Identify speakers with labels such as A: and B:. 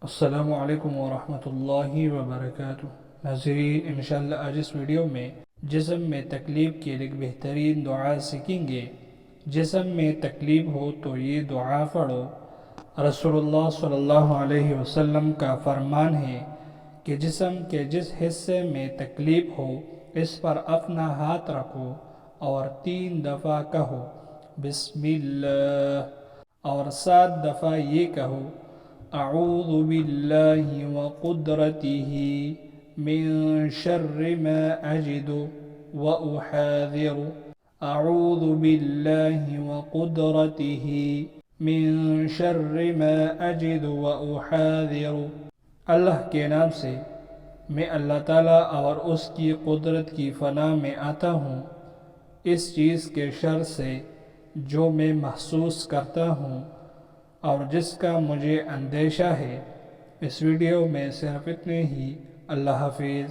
A: السلام علیکم ورحمۃ اللہ وبرکاتہ۔ ناظرین، انشاءاللہ آج اس ویڈیو میں جسم میں تکلیف کی ایک بہترین دعا سیکھیں گے۔ جسم میں تکلیف ہو تو یہ دعا پڑھو۔ رسول اللہ صلی اللہ علیہ وسلم کا فرمان ہے کہ جسم کے جس حصے میں تکلیف ہو اس پر اپنا ہاتھ رکھو اور 3 دفعہ کہو بسم اللہ، اور 7 دفعہ یہ کہو اعوذ باللہ وقدرتہ من شر ما اجد واحاذر، اعوذ باللہ وقدرتہ من شر ما اجد واحاذر۔ اللہ کے نام سے میں اللہ تعالیٰ اور اس کی قدرت کی پناہ میں آتا ہوں اس چیز کے شر سے جو میں محسوس کرتا ہوں اور جس کا مجھے اندیشہ ہے۔ اس ویڈیو میں صرف اتنے ہی۔ اللہ حافظ۔